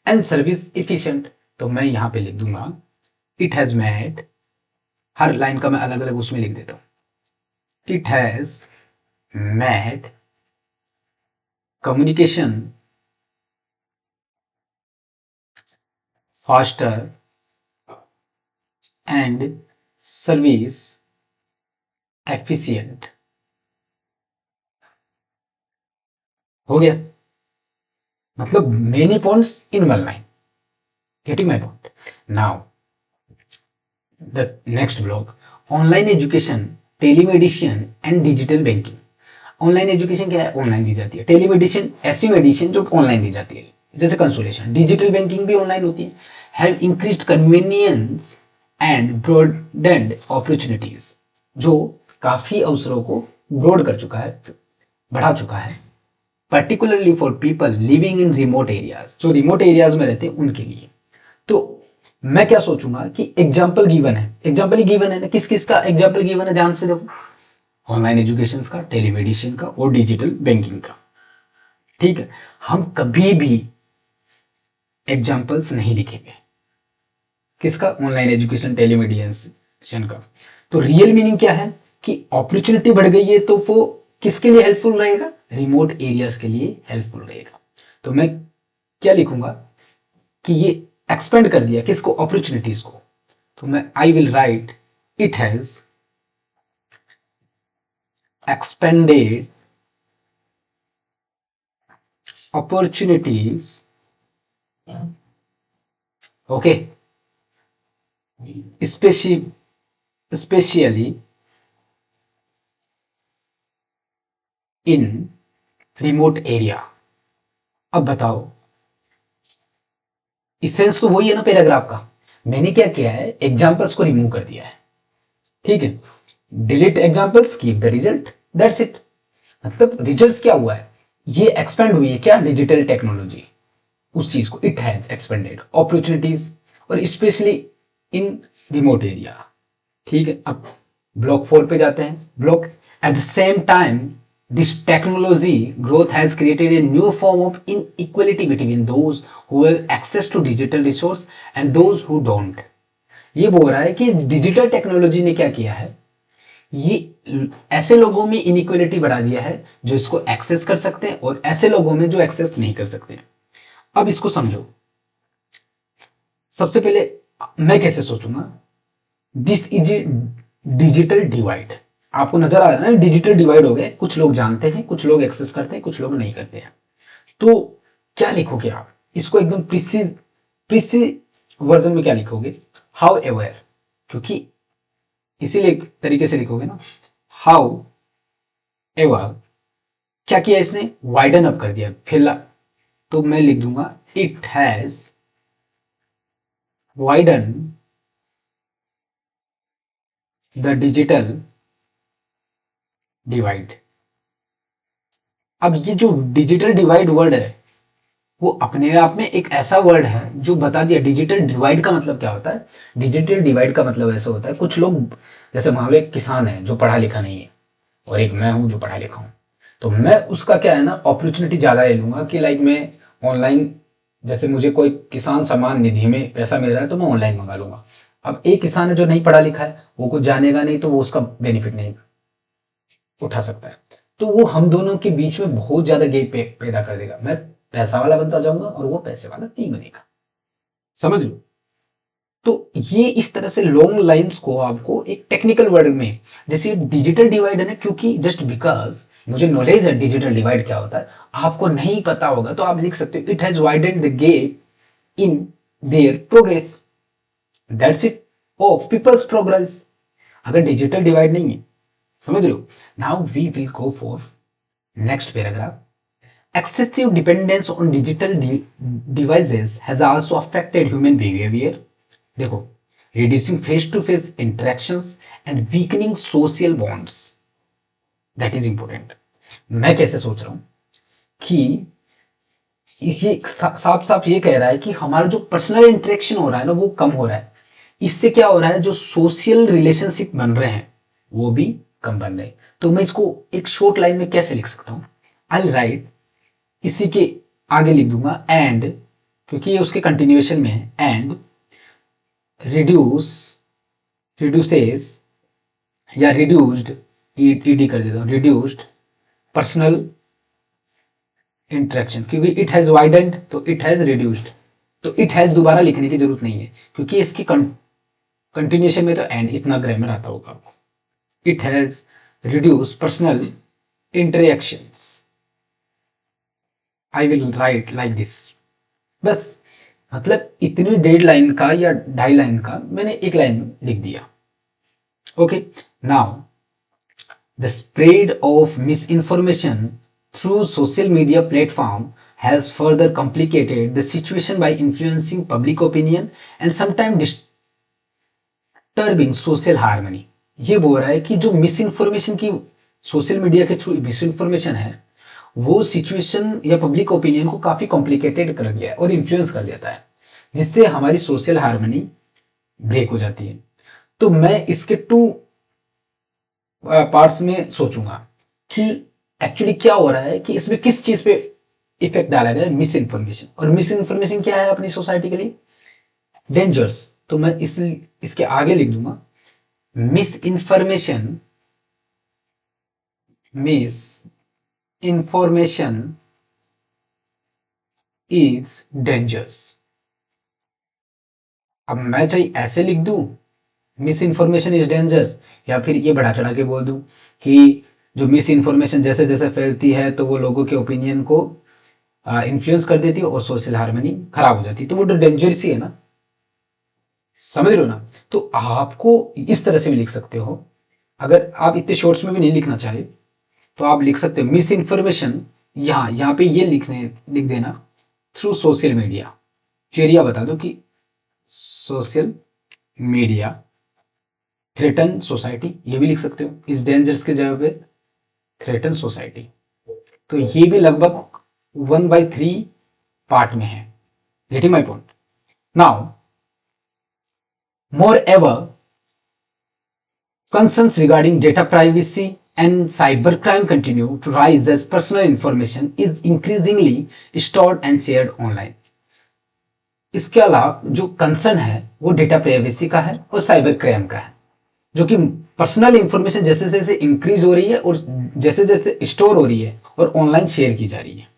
एंड सर्विस इफिशियंट। तो मैं यहां पे लिख दूंगा it has made, her line का मैं अलग अलग उसमें लिख देता हूं। It has made communication faster and service efficient. हो गया, मतलब many points in one line. Getting my point? Now the next block, online education, telemedicine and digital banking. Online education क्या है? ऑनलाइन दी जाती है। टेलीमेडिसिन ऐसी मेडिसिन जो online दी जाती है, जैसे कंसल्टेशन। डिजिटल बैंकिंग भी ऑनलाइन होती है। Have increased convenience and broadened opportunities, जो काफी अवसरों को ब्रॉड कर चुका है, बढ़ा चुका है। Particularly for people living in remote areas, जो रिमोट एरियाज में रहते हैं उनके लिए। तो मैं क्या सोचूंगा कि एग्जाम्पल गिवन है, एग्जाम्पल ही गिवन है ना, किस किस का एग्जाम्पल गिवन है, ध्यान से देखो। ऑनलाइन एजुकेशन का, टेलीमेडिसिन का और डिजिटल बैंकिंग का, ठीक है। हम कभी भी एग्जाम्पल्स नहीं लिखेंगे, किसका? ऑनलाइन एजुकेशन टेलीमेडिसिन का। तो रियल मीनिंग क्या है कि अपॉर्चुनिटी बढ़ गई है, तो वो किसके लिए हेल्पफुल रहेगा? रिमोट एरियाज के लिए हेल्पफुल रहेगा। तो मैं क्या लिखूंगा कि ये एक्सपेंड कर दिया किसको? अपॉर्चुनिटीज को। तो मैं I will write it has expanded opportunities, okay, especially in remote area। अब बताओ, इसेंस तो वही है ना पैराग्राफ का। मैंने क्या किया है? एग्जांपल्स को रिमूव कर दिया है, ठीक है। Delete examples, keep the result, that's it. मतलब रिजल्ट्स क्या हुआ है? ये एक्सपेंड हुई है क्या? डिजिटल टेक्नोलॉजी, उस चीज को इट हैज एक्सपेंडेड अपॉर्चुनिटीज, और स्पेशली इन रिमोट एरिया, ठीक है। अब ब्लॉक 4 पे जाते हैं। Block, at the same time this technology growth has created a new form of inequality between those who have access to digital resource and those who don't. ये बोल रहा है कि डिजिटल टेक्नोलॉजी ने क्या किया है, ये ऐसे लोगों में इनइक्वालिटी बढ़ा दिया है जो इसको एक्सेस कर सकते हैं, और ऐसे लोगों में जो एक्सेस नहीं कर सकते। अब इसको समझो। सबसे पहले मैं कैसे सोचूंगा? This is a digital divide. आपको नजर आ रहा है ना, डिजिटल डिवाइड हो गए। कुछ लोग जानते हैं, कुछ लोग एक्सेस करते हैं, कुछ लोग नहीं करते हैं। तो क्या लिखोगे आप इसको? एकदम प्रीसी वर्जन में क्या लिखोगे? हाउ एवर, क्योंकि इसीलिए तरीके से लिखोगे ना। हाउ एवर, क्या किया इसने? वाइडन अप कर दिया फिर। तो मैं लिख दूंगा it has widen the digital divide. अब ये जो डिजिटल डिवाइड वर्ड है, वो अपने आप में एक ऐसा वर्ड है जो बता दिया। डिजिटल डिवाइड का मतलब क्या होता है? डिजिटल डिवाइड का मतलब ऐसा होता है, कुछ लोग, जैसे मान लो एक किसान है जो पढ़ा लिखा नहीं है, और एक मैं हूं जो पढ़ा लिखा हूं। तो मैं उसका क्या है ना, अपॉर्चुनिटी ज्यादा ले लूंगा कि लाइक मैं ऑनलाइन, जैसे मुझे कोई किसान सम्मान निधि में पैसा मिल रहा है तो मैं ऑनलाइन मंगा लूंगा। अब एक किसान है जो नहीं पढ़ा लिखा है, वो कुछ जानेगा नहीं, तो वो उसका बेनिफिट नहीं उठा सकता है। तो वो हम दोनों के बीच में बहुत ज्यादा गैप पैदा कर देगा। मैं पैसा वाला बनता जाऊंगा और वो पैसे वाला नहीं बनेगा। समझ लो। तो ये इस तरह से लॉन्ग लाइंस को आपको एक टेक्निकल वर्ड में, जैसे डिजिटल डिवाइड है ना, क्योंकि जस्ट बिकॉज मुझे नॉलेज है डिजिटल डिवाइड क्या होता है, आपको नहीं पता होगा तो आप लिख सकते हो इट हैज वाइडेड the gap in their progress, that's it, of people's progress. अगर डिजिटल डिवाइड नहीं है, समझ रहे हो। Now we will go for next paragraph. Excessive dependence on digital devices has also affected human behavior. देखो, reducing face-to-face interactions and weakening social bonds. That is important. मैं कैसे सोच रहा हूं कि ये साफ साफ ये कह रहा है कि हमारा जो पर्सनल इंटरेक्शन हो रहा है ना वो कम हो रहा है। इससे क्या हो रहा है, जो सोशल रिलेशनशिप बन रहे हैं वो भी कम बन रहे हैं। तो मैं इसको एक शॉर्ट लाइन में कैसे लिख सकता हूं, आई राइट, इसी के आगे लिख दूंगा एंड, क्योंकि ये उसके कंटिन्यूएशन में है, एंड रिड्यूसेस या रिड्यूस्ड, ईडी कर देता हूं, रिड्यूस्ड पर्सनल इंटरेक्शन, क्योंकि इट हैज वाइडेंड तो इट हैज रिड्यूस्ड, तो इट हैज दोबारा लिखने की जरूरत नहीं है क्योंकि इसकी कंटिन्यूएशन में तो एंड इतना ग्रामर आता होगा। It has reduce personal interactions, I will write like this. बस मतलब इतनी 1.5 लाइन का या 2.5 लाइन का मैंने एक लाइन में लिख दिया। Okay, now the spread of miss information through social media platform has further complicated the situation by influencing public opinion and sometimes disturbing social harmony। ये बोल रहा है कि जो मिस इन्फॉर्मेशन की सोशल मीडिया के थ्रू मिस इन्फॉर्मेशन है वो सिचुएशन या पब्लिक ओपिनियन को काफी कॉम्प्लिकेटेड कर दिया है और इन्फ्लुएंस कर देता है, जिससे हमारी सोशल हार्मनी ब्रेक हो जाती है। तो मैं इसके 2 पार्ट्स में सोचूंगा कि एक्चुअली क्या हो रहा है, कि इसमें किस चीज पे इफेक्ट डाला गया है, मिस इन्फॉर्मेशन। और मिस इन्फॉर्मेशन क्या है अपनी सोसाइटी के लिए, डेंजर्स। तो मैं इसके आगे लिख दूंगा मिस इन्फॉर्मेशन इज डेंजर्स। अब मैं चाहे ऐसे लिख दूं मिस इन्फॉर्मेशन इज डेंजरस, या फिर ये बढ़ा चढ़ा के बोल दूं कि जो मिस इन्फॉर्मेशन जैसे जैसे फैलती है तो वो लोगों के ओपिनियन को इन्फ्लुएंस कर देती है और सोशल हार्मनी खराब हो जाती है, तो वो तो डेंजरस ही है ना, समझ रहे हो ना। तो आपको इस तरह से भी लिख सकते हो, अगर आप इतने शॉर्ट्स में भी नहीं लिखना चाहे तो आप लिख सकते हो मिस इन्फॉर्मेशन, यहाँ पे ये लिख देना थ्रू सोशल मीडिया, एरिया बता दो कि सोशल मीडिया थ्रेटन सोसाइटी, ये भी लिख सकते हो इस डेंजर्स के जगह पे थ्रेटन सोसाइटी। तो ये भी लगभग 1/3 पार्ट में है। Getting my point now. Moreover, concerns regarding data privacy and cybercrime continue to rise as personal information is increasingly stored and shared online। इसके अलावा जो कंसर्न है वो डेटा प्राइवेसी का है और साइबर क्राइम का है, जो कि पर्सनल इंफॉर्मेशन जैसे जैसे इंक्रीज हो रही है और जैसे जैसे स्टोर हो रही है और ऑनलाइन शेयर की जा रही है।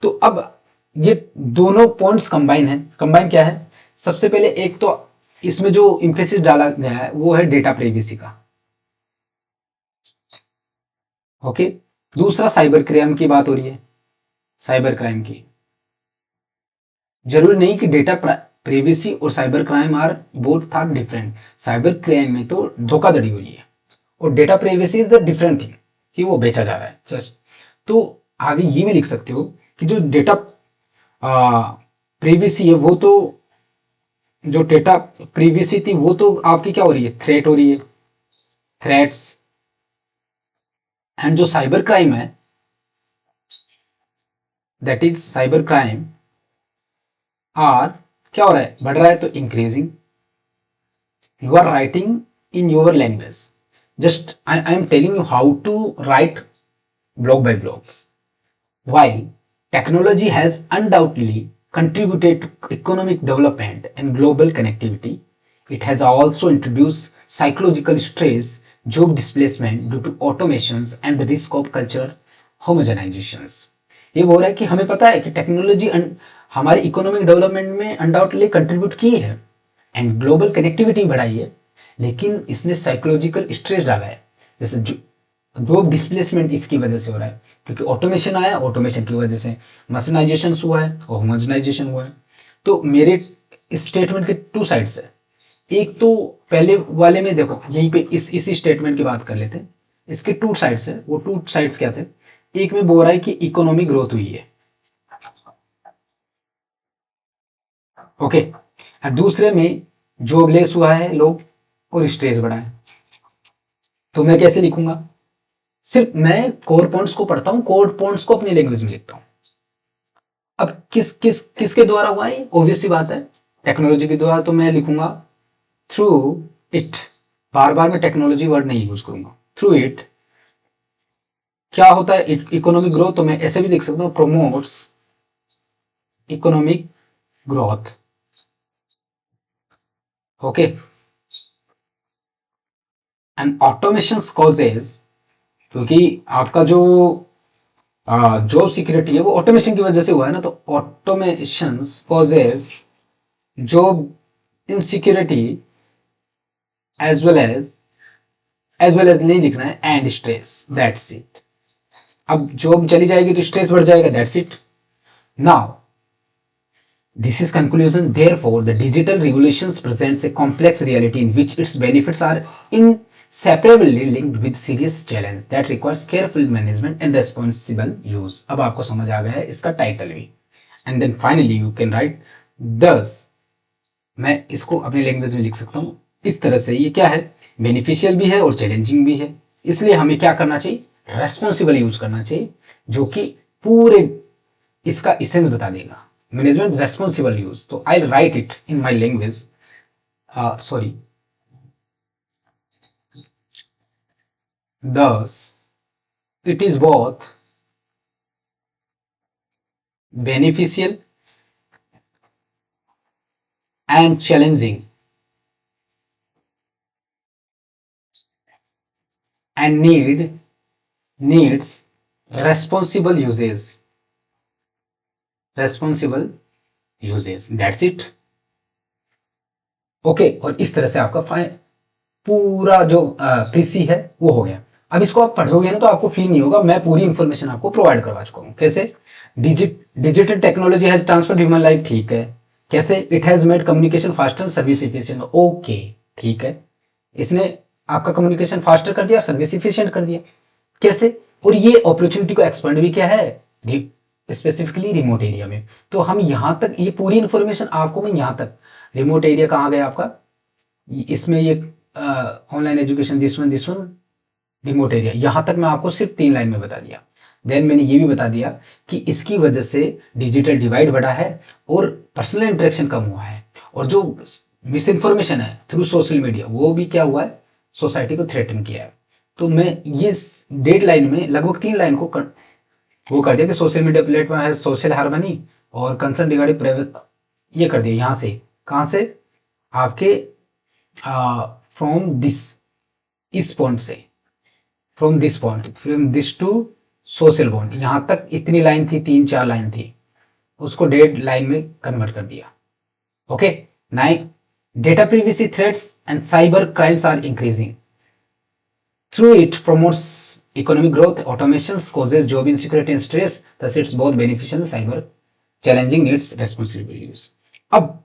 तो अब ये दोनों पॉइंट्स कंबाइन है। कंबाइन क्या है, सबसे पहले एक तो इसमें जो इंफेसिस डाला गया है वो है डेटा प्राइवेसी का, ओके। दूसरा साइबर क्राइम की बात हो रही है, साइबर क्राइम की। जरूरी नहीं कि डेटा प्राइवेसी और cyber crime are both are different. Cyber crime में तो धोखाधड़ी हो रही है और data privacy is the different thing, कि वो बेचा जा रहा है जस्ट। तो आगे ये भी लिख सकते हो कि जो डेटा प्राइवेसी है वो तो, जो डेटा प्राइवेसी थी वो तो आपकी क्या हो रही है, थ्रेट हो रही है, थ्रेट्स। एंड जो साइबर क्राइम है, that is cyber crime are क्या हो रहा है, बढ़ रहा है, तो increasing. You are writing in your language, just I am telling you how to write block by blocks। While technology has undoubtedly contributed to economic development and global connectivity, it has also introduced psychological stress, job displacement due to automations and the risk of cultural homogenizations। ये बोल रहा है कि हमें पता है कि technology हमारे इकोनॉमिक डेवलपमेंट में अनडाउटली कंट्रीब्यूट की है एंड ग्लोबल कनेक्टिविटी बढ़ाई है, लेकिन इसने साइकोलॉजिकल स्ट्रेस डाला है, जैसे जॉब डिस्प्लेसमेंट इसकी वजह से हो रहा है, क्योंकि ऑटोमेशन आया, ऑटोमेशन की वजह से मशीनाइजेशन हुआ है और होमोजेनाइजेशन हुआ है। तो मेरे इस स्टेटमेंट के 2 साइड्स है। एक तो पहले वाले में देखो, यहीं पे इसी स्टेटमेंट की बात कर लेते हैं। इसके 2 साइड्स है। वो 2 साइड्स क्या थे, एक में बोल रहा है कि इकोनॉमिक ग्रोथ हुई है, ओके, दूसरे में जॉबलेस हुआ है लोग और स्ट्रेस बढ़ा है। तो मैं कैसे लिखूंगा? सिर्फ मैं कोर पॉइंट्स को पढ़ता हूँ, कोर पॉइंट्स को अपनी लैंग्वेज में लिखता हूँ। अब किसके द्वारा हुआ है? ऑब्वियस सी बात है, टेक्नोलॉजी के द्वारा। तो मैं लिखूंगा थ्रू इट। बार बार मैं टेक्नोलॉजी वर्ड नहीं यूज करूंगा। थ्रू इट क्या होता है? Economic growth. तो मैं ऐसे भी देख सकता हूँ, promotes economic growth. Okay. And automation causes, क्योंकि आपका जो जॉब सिक्योरिटी है वो ऑटोमेशन की वजह से हुआ है ना, तो automation causes job insecurity as well as नहीं लिखना है, एंड स्ट्रेस, दैट्स इट। अब जॉब चली जाएगी तो स्ट्रेस बढ़ जाएगा, that's it. Now this is conclusion. Therefore, the digital revolutions presents a complex reality in which its benefits are inseparably linked with serious challenge that requires careful management and responsible use. अब आपको समझ आ गया है इसका title भी। And then finally you can write thus। मैं इसको अपनी लैंग्वेज में लिख सकता हूँ इस तरह से। ये क्या है? बेनिफिशियल भी है और चैलेंजिंग भी है। इसलिए हमें क्या करना चाहिए? रेस्पॉन्सिबल यूज करना चाहिए, जो कि पूरे इसका इसेंस बता देगा। Management responsible use. तो I write it in my language, sorry, thus it is both beneficial and challenging and needs responsible uses, responsible uses, that's it। Okay और इस तरह से आपका पूरा जो प्रीसी है वो हो गया। अब इसको आप पढ़ोगे ना तो आपको फील नहीं होगा, मैं पूरी इंफॉर्मेशन आपको प्रोवाइड करवा चुका हूँ। कैसे? Digital technology has transferred human life, ठीक है। कैसे? It has made communication faster, service efficient, okay, ठीक है। इसने आपका कम्युनिकेशन फास्टर कर दिया, सर्विस इफिशिएंट कर दिया। कैसे? और ये अपॉर्चुनिटी को एक्सपेंड भी क्या है, स्पेसिफिकली रिमोट एरिया में। तो हम यहां तक, ये पूरी इंफॉर्मेशन आपको मैं यहां तक, रिमोट एरिया कहाँ गया आपका, इसमें ये online education, this one remote area, यहां तक मैं आपको सिर्फ 3 लाइन में बता दिया। देन मैंने ये भी बता दिया कि इसकी वजह से डिजिटल डिवाइड बढ़ा है और पर्सनल इंटरेक्शन कम हुआ है, और जो मिस इन्फॉर्मेशन है थ्रू सोशल मीडिया वो भी क्या हुआ है, सोसाइटी को थ्रेटन किया है। तो मैं ये 1.5 लाइन में लगभग 3 लाइन को वो कर दिया कि सोशल मीडिया प्लेटफॉर्म है सोशल हार्मनी और कंसर्न रिगार्डिंग प्राइवेसी, ये कर दिया। यहां से कहां से? आपके फ्रॉम दिस, इस पॉइंट से, from this to social bond, यहां तक इतनी लाइन थी, 3-4 लाइन थी, उसको 1.5 लाइन में कन्वर्ट कर दिया। Okay. 9, data privacy threats and cyber crimes are increasing through it promotes economic growth, automations causes job insecurity and stress, thus it's both beneficial and cyber challenging, needs responsible use। अब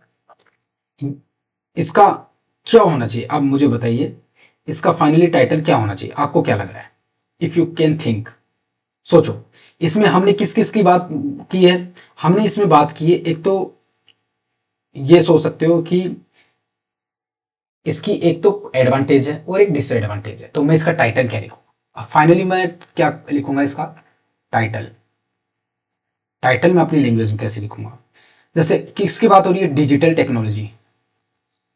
इसका क्या होना चाहिए, अब मुझे बताइए इसका फाइनली टाइटल क्या होना चाहिए, आपको क्या लग रहा है? इफ यू कैन थिंक, सोचो। इसमें हमने किस किस की बात की है? हमने इसमें बात की है, एक तो ये सोच सकते हो कि इसकी एक तो एडवांटेज है और एक डिसएडवांटेज है। तो मैं इसका टाइटल क्या लिखूंगा? अब फाइनली मैं क्या लिखूंगा इसका टाइटल? टाइटल मैं अपनी लैंग्वेज में कैसे लिखूंगा? जैसे किसकी बात हो रही है? डिजिटल टेक्नोलॉजी,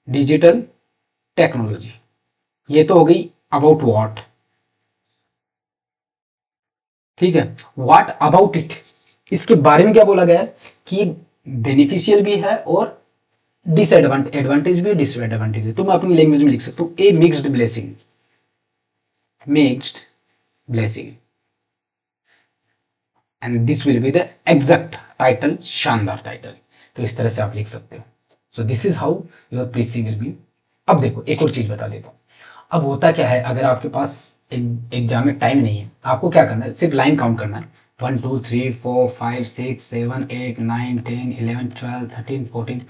डिजिटल टेक्नोलॉजी, ये तो हो गई अबाउट व्हाट, ठीक है। व्हाट अबाउट इट, इसके बारे में क्या बोला गया है कि बेनिफिशियल भी है और एडवांटेज भी, डिसएडवांटेज है। तो मैं अपनी लैंग्वेज में लिख सकता हूँ a mixed blessing, mixed blessing, and this will be the exact title, शानदार टाइटल। तो इस तरह से आप लिख सकते हो। So this is how your precis will be. अब देखो एक और चीज बता देता हूँ। अब होता क्या है, अगर आपके पास एग्जाम में टाइम नहीं है, आपको क्या करना है, सिर्फ लाइन काउंट करना है। 1 2 3 4 5 6 7 8 9 10 11 12 13 14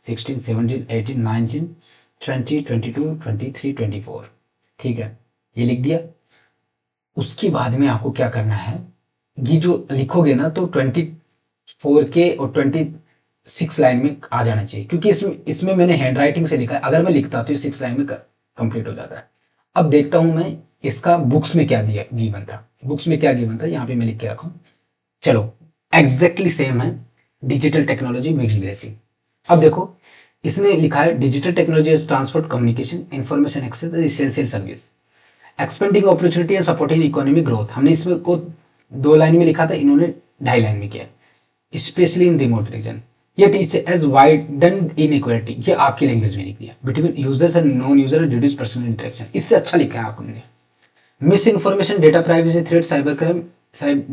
16 17 18 19 20 21 22 23 24, ठीक है, ये लिख दिया। उसके बाद में आपको क्या करना है, ये जो लिखोगे ना, तो 24 के और 6 लाइन में आ जाना चाहिए, क्योंकि इसमें मैंने हैंड राइटिंग से लिखा है। अगर मैं लिखता तो ये 6 लाइन में कंप्लीट हो जाता है। अब देखता हूं मैं इसका बुक्स में क्या दिया गिवन था। बुक्स में क्या गिवन था यहाँ पे मैं लिख के रखा हूं। चलो, एग्जैक्टली सेम है, डिजिटल टेक्नोलॉजी मिक्स्ड ब्लेसिंग। अब देखो, इसने लिखा है digital technology is transport communication information access essential service expanding opportunity and supporting economic growth. हमने इसमें को 2 लाइन में लिखा था, इन्होंने 2.5 लाइन में किया, स्पेशली इन रिमोट रीजन। ये टीच एज वाइडन इनइक्वालिटी, ये आपकी लैंग्वेज में लिख दिया, between users and non user and reduce personal interaction. इससे अच्छा लिखा है आपने। Misinformation, data privacy threat, cyber crime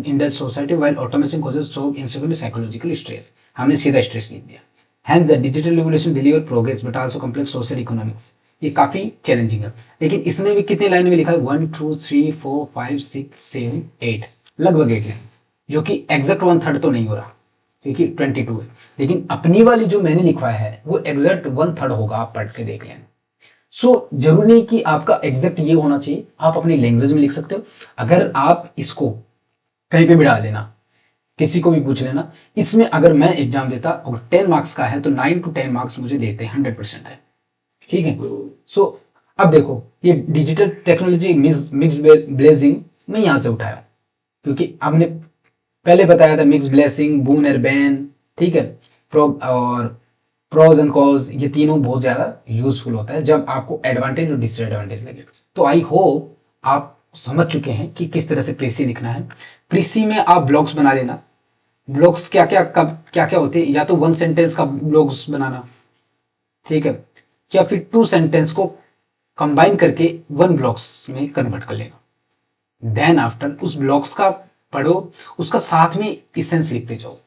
in the society while automation causes so insecurity psychological stress. हमने सीधा स्ट्रेस लिख दिया। Hence the digital revolution deliver progress but also complex social economics. ये काफी चैलेंजिंग है, लेकिन इसने भी कितने लाइन में लिखा है, 1 2 3 4 5 6 7 8, लगभग 8 लाइन, जो कि एग्जैक्ट 1/3 तो नहीं हो रहा, क्योंकि 22 है। लेकिन अपनी वाली जो मैंने लिखवाया है वो एग्जैक्ट 1/3 होगा, आप पढ़ के देख लेना। सो जरूरी नहीं कि आपका एग्जैक्ट ये होना चाहिए, आप अपनी लैंग्वेज में लिख सकते हो। अगर आप इसको कहीं पे भी डाल लेना, किसी को भी पूछ लेना, इसमें अगर मैं एग्जाम देता और 10 मार्क्स का है तो 9 to 10 मार्क्स मुझे देते हैं, 100% है। ठीक है। सो अब देखो, ये डिजिटल टेक्नोलॉजी मिक्स्ड ब्लेसिंग मैं यहां से उठाया, क्योंकि आपने पहले बताया था मिक्स ब्लेसिंग, बून और बैन। ठीक है। प्रो और प्रोज एंड कॉज, ये तीनों बहुत ज्यादा यूजफुल होता है जब आपको एडवांटेज और डिसएडवांटेज लगे। तो आई होप आप समझ चुके हैं कि किस तरह से प्रीसी लिखना है। प्रीसी में आप ब्लॉग्स बना लेना। ब्लॉग्स क्या क्या कब क्या क्या होते हैं, या तो 1 सेंटेंस का ब्लॉग्स बनाना, ठीक है, या फिर 2 सेंटेंस को कंबाइन करके 1 ब्लॉग्स में कन्वर्ट कर लेना। देन आफ्टर उस ब्लॉग्स का पढ़ो, उसका साथ में इसेंस लिखते जाओ।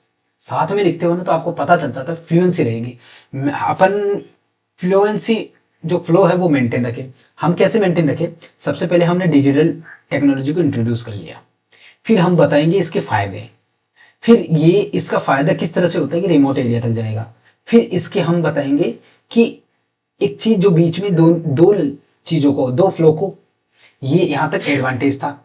साथ में लिखते हो ना तो आपको पता चल जाता है, फ्लुएंसी रहेगी। अपन फ्लुएंसी जो फ्लो है वो मेंटेन रखें। हम कैसे मेंटेन रखें? सबसे पहले हमने डिजिटल टेक्नोलॉजी को इंट्रोड्यूस कर लिया, फिर हम बताएंगे इसके फायदे, फिर ये इसका फायदा किस तरह से होता है कि रिमोट एरिया तक जाएगा, फिर इसके हम बताएंगे कि एक चीज जो बीच में दो दो चीजों को, दो फ्लो को, ये यहां तक एडवांटेज था,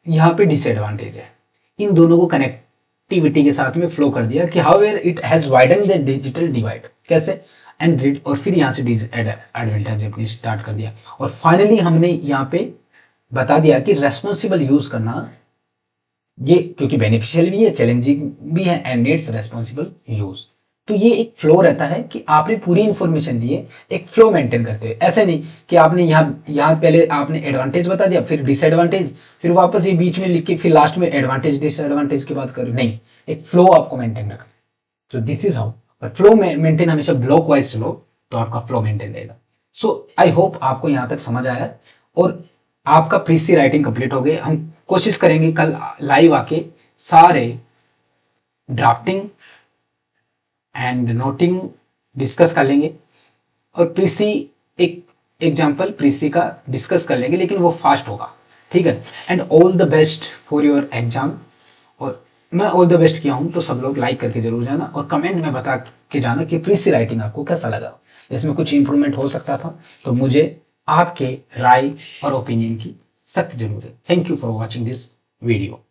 यहाँ पे डिसएडवांटेज है, इन दोनों को कनेक्टिविटी के साथ में फ्लो कर दिया कि how it has widen the digital divide, कैसे, एंड रीड, और फिर यहाँ से एडवांटेज अपनी स्टार्ट कर दिया। और फाइनली हमने यहाँ पे बता दिया कि रेस्पॉन्सिबल यूज करना, ये क्योंकि बेनिफिशियल भी है, चैलेंजिंग भी है, एंड नीड्स रेस्पॉन्सिबल यूज। तो ये एक फ्लो रहता है कि आपने पूरी इंफॉर्मेशन दी है, एक फ्लो मेंटेन करते हुए। ऐसे नहीं कि आपने यहाँ पहले आपने एडवांटेज बता दिया, फिर डिसएडवांटेज, फिर वापस ये बीच में लिख के फिर लास्ट में एडवांटेज डिसएडवांटेज की बात करो, नहीं, एक फ्लो आपको मेंटेन रखना। तो दिस इज हाउ। और फ्लो मेंटेन हमेशा ब्लॉक वाइज चलो तो आपका फ्लो मेंटेन रहेगा। सो आई होप आपको यहाँ तक समझ आया और आपका प्रीसी राइटिंग कंप्लीट हो गई। हम कोशिश करेंगे कल लाइव आके सारे ड्राफ्टिंग एंड नोटिंग डिस्कस कर लेंगे, और प्रीसी एक एग्जाम्पल प्रीसी का डिस्कस कर लेंगे, लेकिन वो फास्ट होगा। ठीक है। And all the best for your exam. और मैं ऑल द बेस्ट किया हूं तो सब लोग लाइक करके जरूर जाना, और कमेंट में बता के जाना कि प्रीसी राइटिंग आपको कैसा लगा, इसमें कुछ इंप्रूवमेंट हो सकता था तो मुझे आपके राय और ओपिनियन की सख्त जरूरत है। Thank you for watching this video.